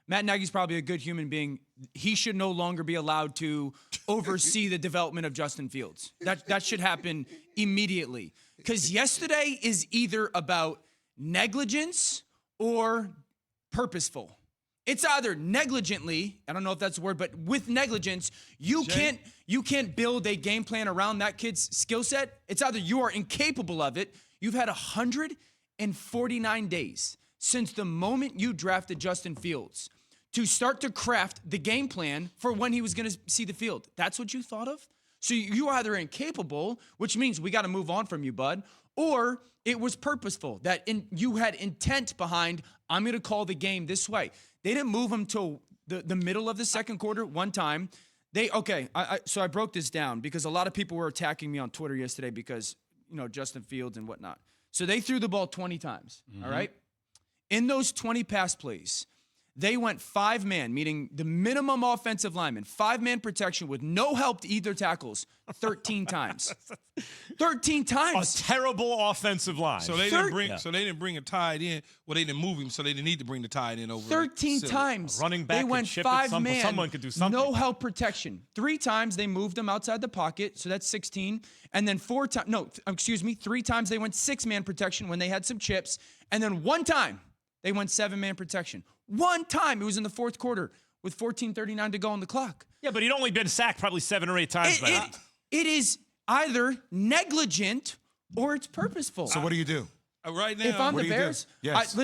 Matt Nagy's probably a good human being. He should no longer be allowed to oversee the development of Justin Fields. That should happen immediately. Because yesterday is either about negligence or purposeful. It's either negligently, I don't know if that's a word, but with negligence, you can't build a game plan around that kid's skill set. It's either you are incapable of it. You've had 149 days since the moment you drafted Justin Fields to start to craft the game plan for when he was going to see the field. That's what you thought of? So you are either incapable, which means we got to move on from you, bud, or it was purposeful, that you had intent behind, I'm going to call the game this way. They didn't move him till the middle of the second quarter one time. So I broke this down because a lot of people were attacking me on Twitter yesterday because, Justin Fields and whatnot. So they threw the ball 20 times, all right? In those 20 pass plays, they went 5-man, meaning the minimum offensive lineman, 5-man protection with no help to either tackles 13 times. 13 times. A terrible offensive line. So they didn't bring a tight end. Well, they didn't move him, so they didn't need to bring the tight end over. 13 times. Running back they went could chip it. Someone could do something. No help protection. 3 times they moved him outside the pocket, so that's 16. And then 3 times they went 6-man protection when they had some chips. And then 1 time they went 7-man protection. 1 time. It was in the fourth quarter with 14:39 to go on the clock. Yeah, but he'd only been sacked probably 7 or 8 times by now. It is either negligent or it's purposeful. So what do you do? Right now, if I'm the Bears, yes.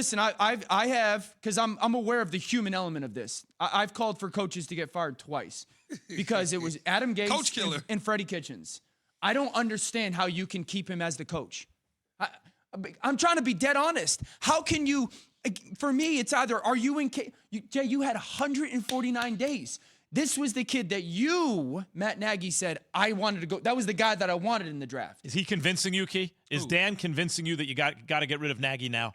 I have, because I'm aware of the human element of this. I've called for coaches to get fired twice because it was Adam Gase Coach killer. and Freddie Kitchens. I don't understand how you can keep him as the coach. I'm trying to be dead honest. How can you? For me, it's either are you Jay, you had 149 days. This was the kid that you, Matt Nagy, said, I wanted to go. That was the guy that I wanted in the draft. Is he convincing you, Key? Is Dan convincing you that you got to get rid of Nagy now?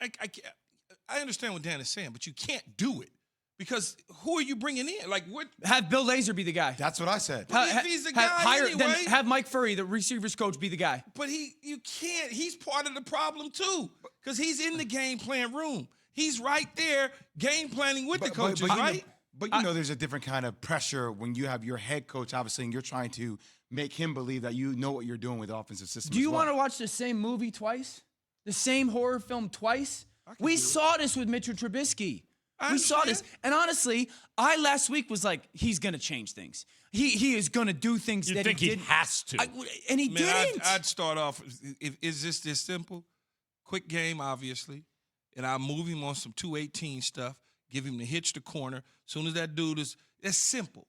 I understand what Dan is saying, but you can't do it because who are you bringing in? Like what? Have Bill Lazor be the guy. That's what I said. If he's the guy anyway. Then have Mike Furry, the receivers coach, be the guy. But you can't. He's part of the problem too because he's in the game plan room. He's right there game planning with the coaches, right? But there's a different kind of pressure when you have your head coach, obviously, and you're trying to make him believe that you know what you're doing with the offensive system. Do you want to watch the same movie twice? The same horror film twice? We saw this with Mitchell Trubisky. We saw this. And honestly, I last week was like, he's going to change things. He is going to do things that he didn't. You think he has to. And he didn't. I'd start off, is this simple? Quick game, obviously. And I'll move him on some 218 stuff, give him the hitch to corner. As soon as that dude that's simple.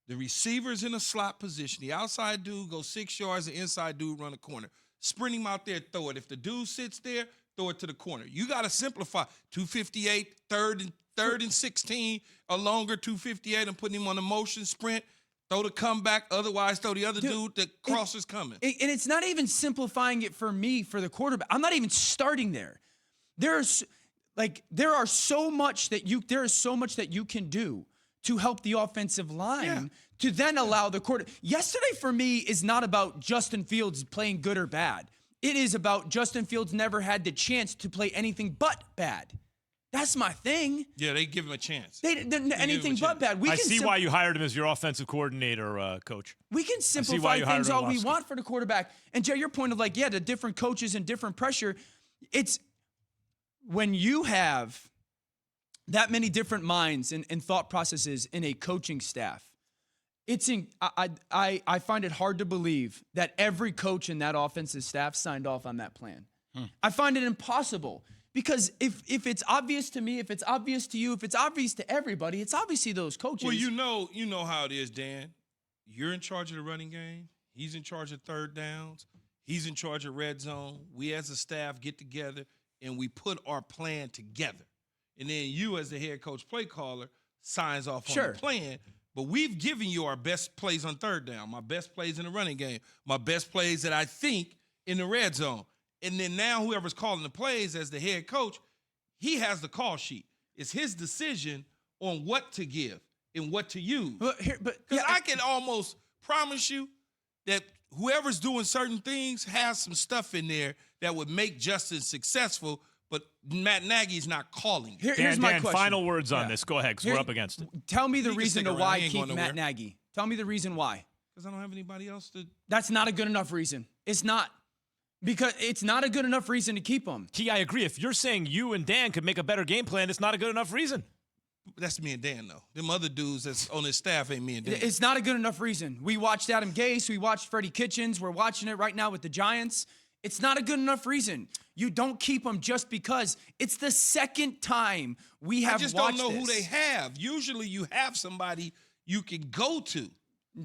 The receiver's in a slot position. The outside dude goes 6 yards, the inside dude run a corner. Sprint him out there, throw it. If the dude sits there, throw it to the corner. You got to simplify. 258, third and 16, a longer 258, and putting him on a motion sprint. Throw the comeback, otherwise throw the other dude, the crosser's coming. And it's not even simplifying it for me for the quarterback. I'm not even starting there. There is so much that you can do to help the offensive line to then allow the quarter. Yesterday for me is not about Justin Fields playing good or bad. It is about Justin Fields never had the chance to play anything but bad. That's my thing. Yeah, they give him a chance. Anything but bad. I see why you hired him as your offensive coordinator, Coach. We can simplify things all we want for the quarterback. And Jay, your point of the different coaches and different pressure, it's when you have that many different minds and thought processes in a coaching staff, I find it hard to believe that every coach in that offensive staff signed off on that plan. I find it impossible because if it's obvious to me, if it's obvious to you, if it's obvious to everybody, it's obviously those coaches. Well, you know how it is, Dan. You're in charge of the running game. He's in charge of third downs. He's in charge of red zone. We as a staff get together and we put our plan together. And then you as the head coach play caller signs off on the plan. But we've given you our best plays on third down, my best plays in the running game, my best plays that I think in the red zone. And then now whoever's calling the plays as the head coach, he has the call sheet. It's his decision on what to give and what to use. Because I can almost promise you that whoever's doing certain things has some stuff in there that would make Justin successful, but Matt Nagy's not calling. Here's my Dan, question. final words on this. Go ahead, because we're up against it. Tell me the He can reason stick to around. why He ain't keep going Matt nowhere. Nagy. Tell me the reason why. Because I don't have anybody else to. That's not a good enough reason. It's not. Because it's not a good enough reason to keep him. Key, I agree. If you're saying you and Dan could make a better game plan, it's not a good enough reason. That's me and Dan, though. Them other dudes that's on his staff ain't me and Dan. It's not a good enough reason. We watched Adam Gase. We watched Freddie Kitchens. We're watching it right now with the Giants. It's not a good enough reason. You don't keep him just because it's the second time we have I just watched don't know who this. they have. Usually you have somebody you can go to.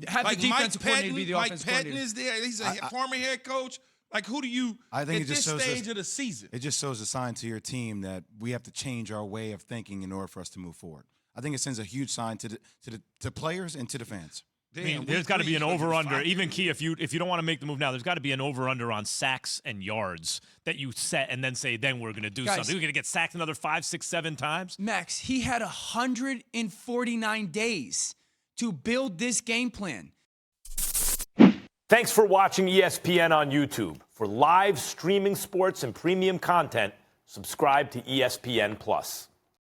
Have Like the Mike defensive coordinator be Patton, the Mike offensive Patton coordinator. is there. He's a former head coach. Like, who do you, I think at it just this shows stage us- of the season? It just shows a sign to your team that we have to change our way of thinking in order for us to move forward. I think it sends a huge sign to players and to the fans. I mean, there's got to be an over-under. Even Key, if you don't want to make the move now, there's got to be an over-under on sacks and yards that you set and then say, then we're going to do Guys, something. We're going to get sacked another 5, 6, 7 times. Max, he had 149 days to build this game plan. Thanks for watching ESPN on YouTube. For live streaming sports and premium content, subscribe to ESPN+.